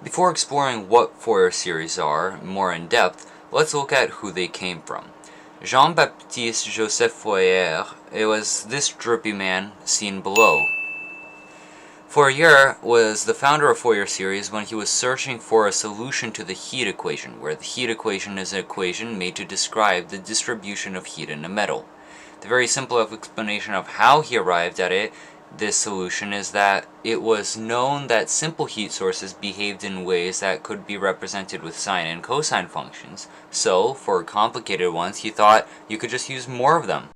Before exploring what Fourier series are more in depth, let's look at who they came from. Jean-Baptiste Joseph Fourier, it was this droopy man seen below. Fourier was the founder of Fourier series when he was searching for a solution to the heat equation, where the heat equation is an equation made to describe the distribution of heat in a metal. The very simple explanation of how he arrived at this solution is that it was known that simple heat sources behaved in ways that could be represented with sine and cosine functions, so for complicated ones he thought you could just use more of them.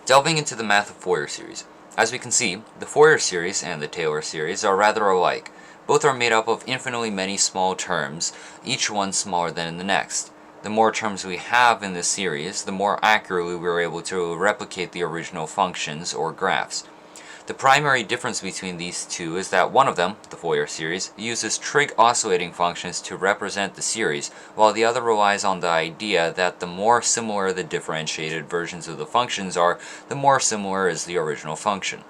Delving into the math of Fourier series. As we can see, the Fourier series and the Taylor series are rather alike. Both are made up of infinitely many small terms, each one smaller than the next. The more terms we have in this series, the more accurately we are able to replicate the original functions or graphs. The primary difference between these two is that one of them, the Fourier series, uses trig oscillating functions to represent the series, while the other relies on the idea that the more similar the differentiated versions of the functions are, the more similar is the original function.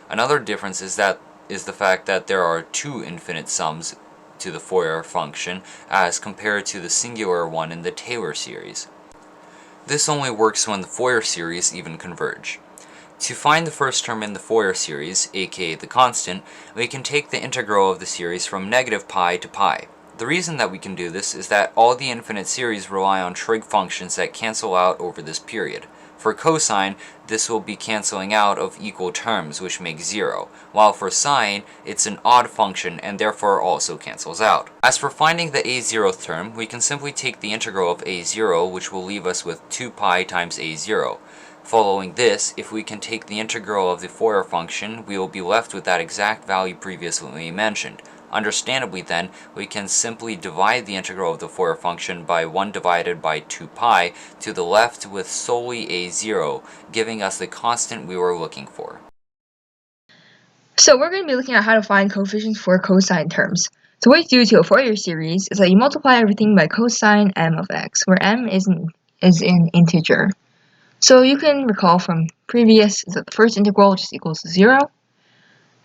Another difference is the fact that there are two infinite sums to the Fourier function as compared to the singular one in the Taylor series. This only works when the Fourier series even converge. To find the first term in the Fourier series, aka the constant, we can take the integral of the series from negative pi to pi. The reason that we can do this is that all the infinite series rely on trig functions that cancel out over this period. For cosine, this will be cancelling out of equal terms, which makes 0, while for sine, it's an odd function and therefore also cancels out. As for finding the a0th term, we can simply take the integral of a0, which will leave us with 2 pi times a0. Following this, if we can take the integral of the Fourier function, we will be left with that exact value previously mentioned. Understandably then, we can simply divide the integral of the Fourier function by 1 divided by 2 pi to the left with solely a0, giving us the constant we were looking for. So we're going to be looking at how to find coefficients for cosine terms. So what you do to a Fourier series is that you multiply everything by cosine m of x, where m is an integer. So you can recall from previous is that the first integral just equals to 0,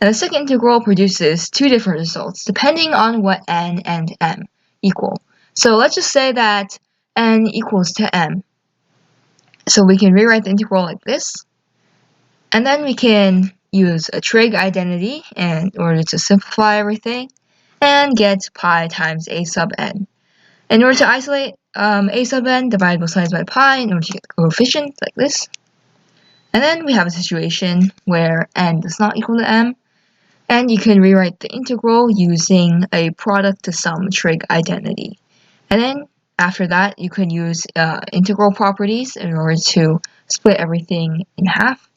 and the second integral produces two different results depending on what n and m equal. So let's just say that n equals to m. So we can rewrite the integral like this, and then we can use a trig identity in order to simplify everything and get pi times a sub n. In order to isolate a sub n, divide both sides by pi in order to get the coefficient like this. And then we have a situation where n does not equal to m, and you can rewrite the integral using a product to sum trig identity. And then after that, you can use integral properties in order to split everything in half.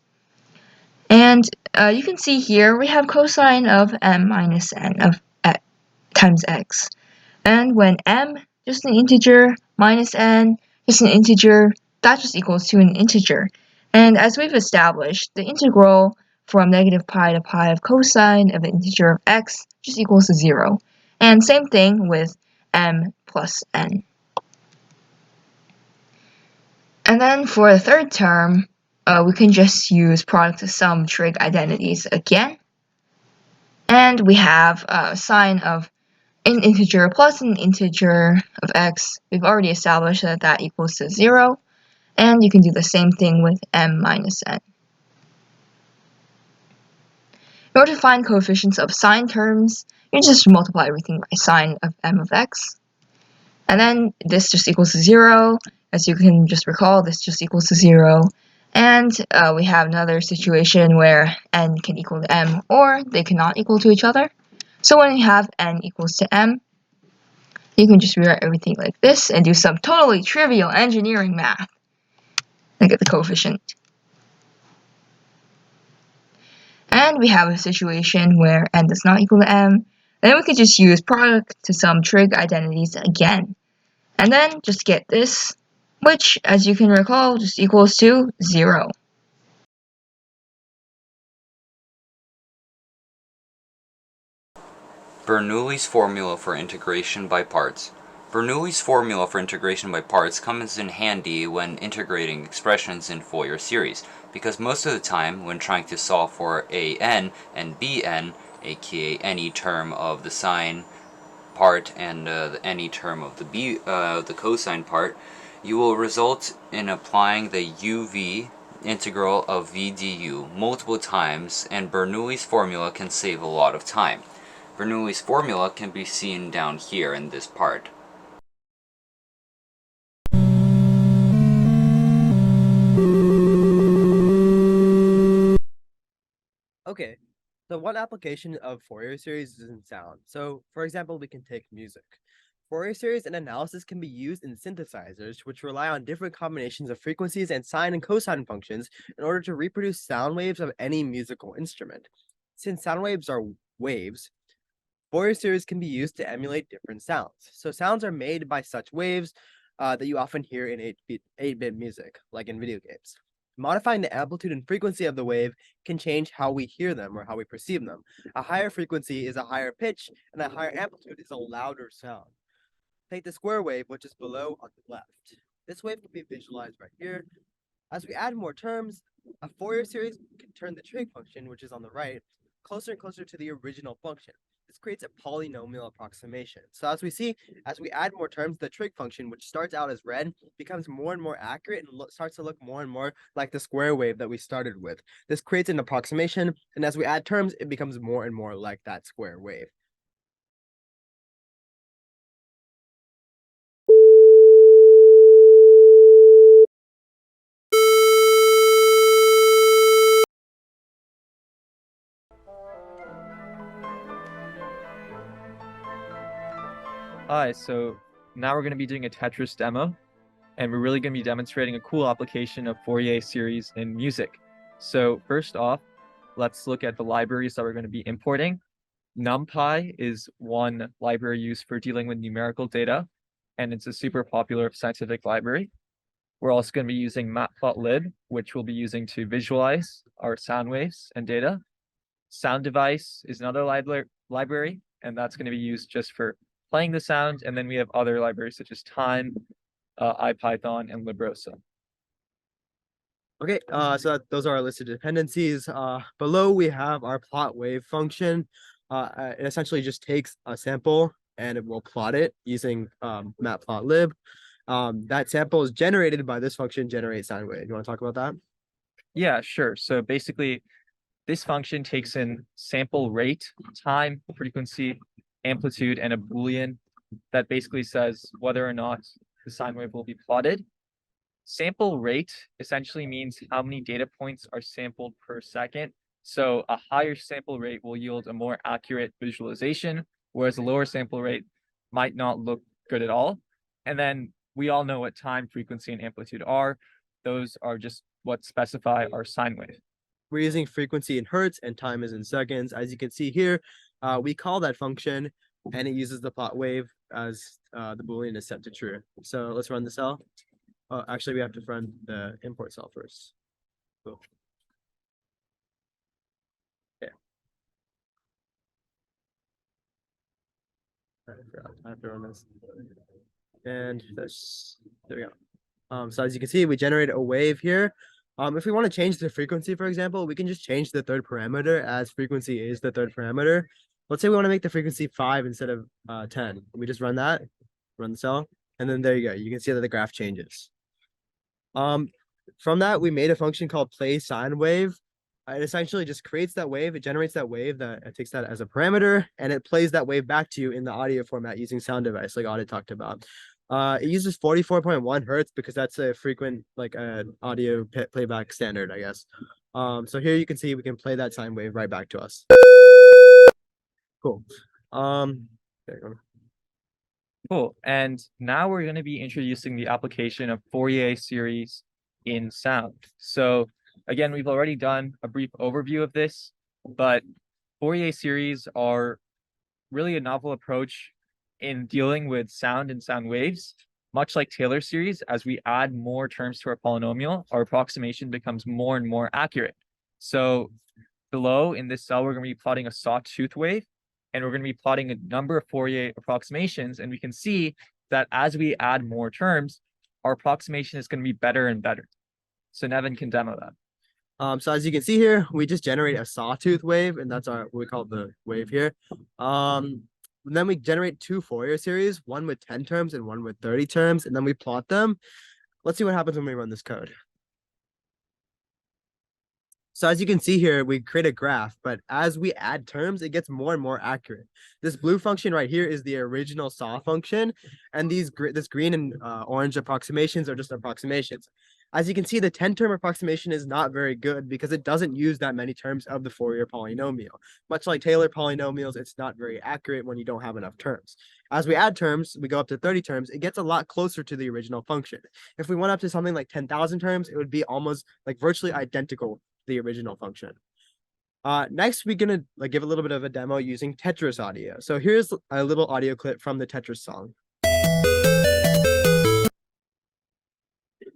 And you can see here we have cosine of m minus n of times x. And when m, just an integer, minus n, just an integer, that just equals to an integer. And as we've established, the integral from negative pi to pi of cosine of an integer of x just equals to 0. And same thing with m plus n. And then for the third term, we can just use product to sum trig identities again. And we have sine of an integer plus an integer of x. We've already established that that equals to 0. And you can do the same thing with m minus n. In order to find coefficients of sine terms, you just multiply everything by sine of m of x. And then this just equals to 0. As you can just recall, this just equals to 0. And we have another situation where n can equal to m, or they cannot equal to each other. So when you have n equals to m, you can just rewrite everything like this and do some totally trivial engineering math and get the coefficient. And we have a situation where n does not equal to m, and then we could just use product to sum trig identities again. And then just get this, which, as you can recall, just equals to 0. Bernoulli's formula for integration by parts. Bernoulli's formula for integration by parts comes in handy when integrating expressions in Fourier series, because most of the time when trying to solve for a n and b n, aka any term of the sine part and any term of the cosine part, you will result in applying the uv integral of v du multiple times, and Bernoulli's formula can save a lot of time. Bernoulli's formula can be seen down here in this part. Okay, so one application of Fourier series is in sound. So, for example, we can take music. Fourier series and analysis can be used in synthesizers, which rely on different combinations of frequencies and sine and cosine functions in order to reproduce sound waves of any musical instrument. Since sound waves are waves, Fourier series can be used to emulate different sounds. So sounds are made by such waves that you often hear in 8-bit music, like in video games. Modifying the amplitude and frequency of the wave can change how we hear them or how we perceive them. A higher frequency is a higher pitch, and a higher amplitude is a louder sound. Take the square wave, which is below on the left. This wave can be visualized right here. As we add more terms, a Fourier series can turn the trig function, which is on the right, closer and closer to the original function. This creates a polynomial approximation. So as we see, as we add more terms, the trig function, which starts out as red, becomes more and more accurate and starts to look more and more like the square wave that we started with. This creates an approximation, and as we add terms, it becomes more and more like that square wave. Hi, so now we're going to be doing a Tetris demo, and we're really going to be demonstrating a cool application of Fourier series in music. So first off, let's look at the libraries that we're going to be importing. NumPy is one library used for dealing with numerical data, and it's a super popular scientific library. We're also going to be using Matplotlib, which we'll be using to visualize our sound waves and data. SoundDevice is another library, and that's going to be used just for playing the sound. And then we have other libraries such as Time, IPython, and Librosa. Okay, so those are our listed dependencies. Below we have our plot wave function. It essentially just takes a sample and it will plot it using matplotlib. That sample is generated by this function, generate sine wave. You want to talk about that? Yeah, sure. So basically, this function takes in sample rate, time, frequency, amplitude, and a Boolean that basically says whether or not the sine wave will be plotted. Sample rate essentially means how many data points are sampled per second. So a higher sample rate will yield a more accurate visualization, whereas a lower sample rate might not look good at all. And then we all know what time, frequency, and amplitude are. Those are just what specify our sine wave. We're using frequency in hertz and time is in seconds. As you can see here, we call that function and it uses the plot wave as the Boolean is set to true. So let's run the cell. Oh, actually, we have to run the import cell first. Cool. Okay. I have to run this. And this, there we go. So as you can see, we generate a wave here. If we want to change the frequency, for example, we can just change the third parameter as frequency is the third parameter. Let's say we want to make the frequency 5 instead of 10. We just run that, run the cell, and then there you go. You can see that the graph changes. From that, we made a function called play sine wave. It essentially just creates that wave. It generates that wave that it takes that as a parameter, and it plays that wave back to you in the audio format using SoundDevice, like Audie talked about. It uses 44.1 hertz because that's a frequent audio playback standard, I guess. So here you can see we can play that sine wave right back to us. Cool. There you go. Cool. And now we're going to be introducing the application of Fourier series in sound. So again, we've already done a brief overview of this, but Fourier series are really a novel approach in dealing with sound and sound waves. Much like Taylor series, as we add more terms to our polynomial, our approximation becomes more and more accurate. So below in this cell, we're going to be plotting a sawtooth wave, and we're going to be plotting a number of Fourier approximations, and we can see that as we add more terms, our approximation is going to be better and better. So Nevin can demo that. So as you can see here, we just generate a sawtooth wave, and that's what we call the wave here. Then we generate two Fourier series, one with 10 terms and one with 30 terms, and then we plot them. Let's see what happens when we run this code. So as you can see here, we create a graph, but as we add terms, it gets more and more accurate. This blue function right here is the original saw function, and this green and orange approximations are just approximations. As you can see, the 10-term approximation is not very good because it doesn't use that many terms of the Fourier polynomial. Much like Taylor polynomials, it's not very accurate when you don't have enough terms. As we add terms, we go up to 30 terms, it gets a lot closer to the original function. If we went up to something like 10,000 terms, it would be almost like virtually identical the original function. Next, we're gonna give a little bit of a demo using Tetris audio. So here's a little audio clip from the Tetris song.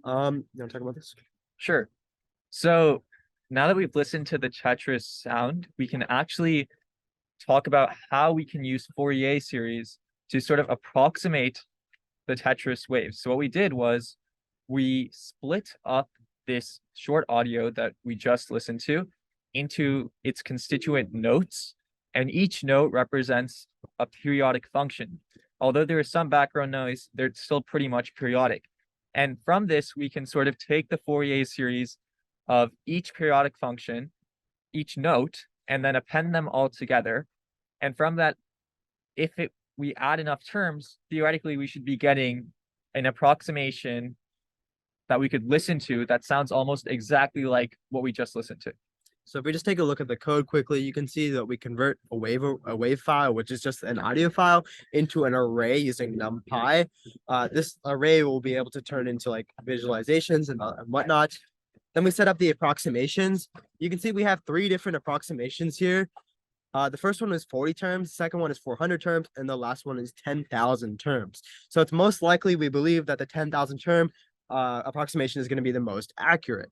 You want to talk about this? Sure. So now that we've listened to the Tetris sound, we can actually talk about how we can use Fourier series to sort of approximate the Tetris waves. So what we did was we split up this short audio that we just listened to into its constituent notes, and each note represents a periodic function. Although there is some background noise, they're still pretty much periodic. And from this, we can sort of take the Fourier series of each periodic function, each note, and then append them all together. And from that, we add enough terms, theoretically, we should be getting an approximation that we could listen to that sounds almost exactly like what we just listened to. So if we just take a look at the code quickly, you can see that we convert a wave file, which is just an audio file, into an array using NumPy. This array will be able to turn into like visualizations and whatnot. Then we set up the approximations. You can see we have 3 different approximations here. The first one is 40 terms, the second one is 400 terms, and the last one is 10,000 terms. So it's most likely we believe that the 10,000 term approximation is going to be the most accurate.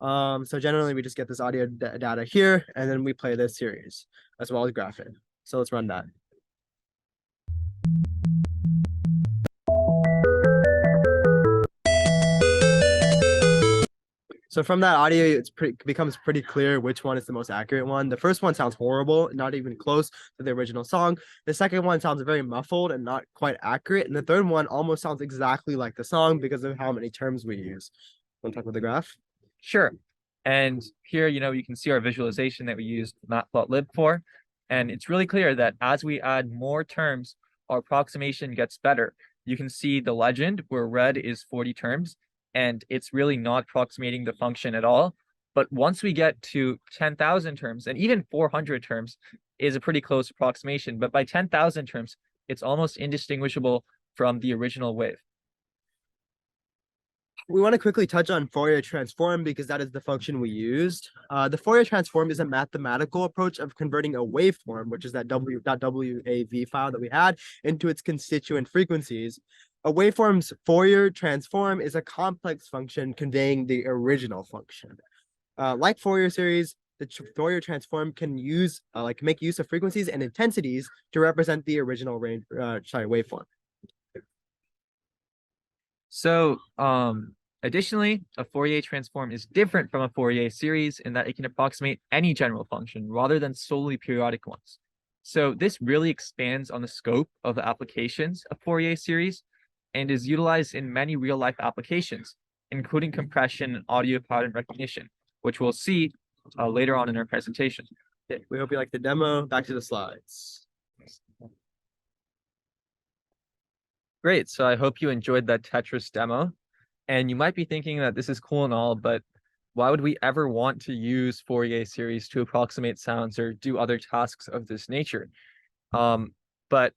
So generally we just get this audio data here, and then we play this series as well as graph it. So let's run that. So from that audio, it becomes pretty clear which one is the most accurate one. The first one sounds horrible, not even close to the original song. The second one sounds very muffled and not quite accurate. And the third one almost sounds exactly like the song because of how many terms we use. Want to talk about the graph? Sure. And here, you can see our visualization that we used Matplotlib for. And it's really clear that as we add more terms, our approximation gets better. You can see the legend where red is 40 terms, and it's really not approximating the function at all. But once we get to 10,000 terms, and even 400 terms is a pretty close approximation, but by 10,000 terms, it's almost indistinguishable from the original wave. We want to quickly touch on Fourier transform because that is the function we used. The Fourier transform is a mathematical approach of converting a waveform, which is that .wav file that we had, into its constituent frequencies. A waveform's Fourier transform is a complex function conveying the original function. Like Fourier series, the Fourier transform can make use of frequencies and intensities to represent the original waveform. So, additionally, a Fourier transform is different from a Fourier series in that it can approximate any general function rather than solely periodic ones. So this really expands on the scope of the applications of Fourier series and is utilized in many real-life applications, including compression and audio pattern recognition, which we'll see later on in our presentation. Okay, we hope you like the demo. Back to the slides. Great. So I hope you enjoyed that Tetris demo. And you might be thinking that this is cool and all, but why would we ever want to use Fourier series to approximate sounds or do other tasks of this nature? But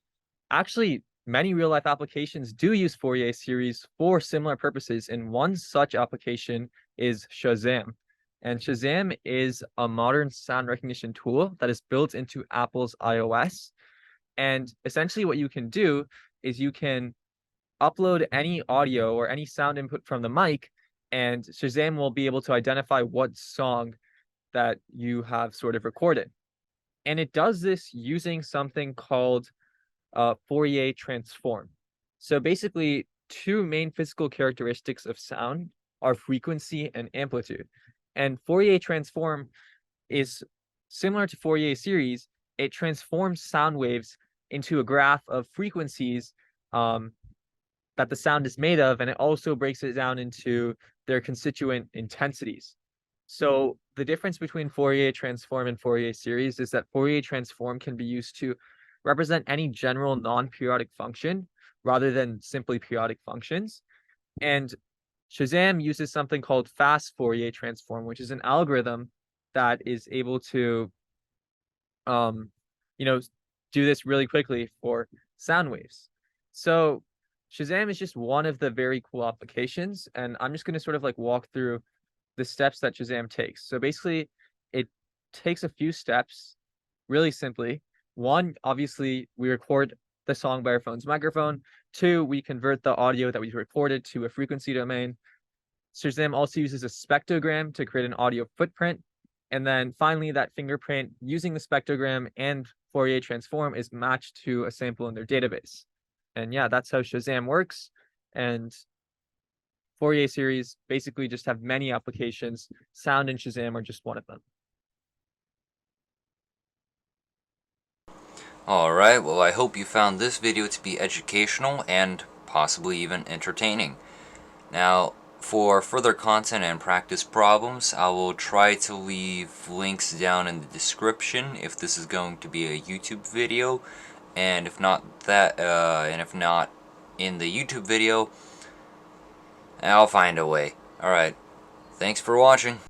actually, many real-life applications do use Fourier series for similar purposes, and one such application is Shazam. And Shazam is a modern sound recognition tool that is built into Apple's iOS. And essentially what you can do is you can upload any audio or any sound input from the mic, and Shazam will be able to identify what song that you have sort of recorded. And it does this using something called Fourier transform. So basically, 2 main physical characteristics of sound are frequency and amplitude. And Fourier transform is similar to Fourier series. It transforms sound waves into a graph of frequencies that the sound is made of, and it also breaks it down into their constituent intensities. So the difference between Fourier transform and Fourier series is that Fourier transform can be used to represent any general non-periodic function rather than simply periodic functions. And Shazam uses something called fast Fourier transform, which is an algorithm that is able to you know, do this really quickly for sound waves. So Shazam is just one of the very cool applications, and I'm just going to sort of like walk through the steps that Shazam takes. So basically, it takes a few steps really simply. One, obviously, we record the song by our phone's microphone. Two, we convert the audio that we recorded to a frequency domain. Shazam also uses a spectrogram to create an audio footprint. And then finally, that fingerprint using the spectrogram and Fourier transform is matched to a sample in their database. And yeah, that's how Shazam works. And Fourier series basically just have many applications. Sound and Shazam are just one of them. Alright, well I hope you found this video to be educational and possibly even entertaining. Now, for further content and practice problems, I will try to leave links down in the description if this is going to be a YouTube video, and if not in the YouTube video, I'll find a way. Alright, thanks for watching.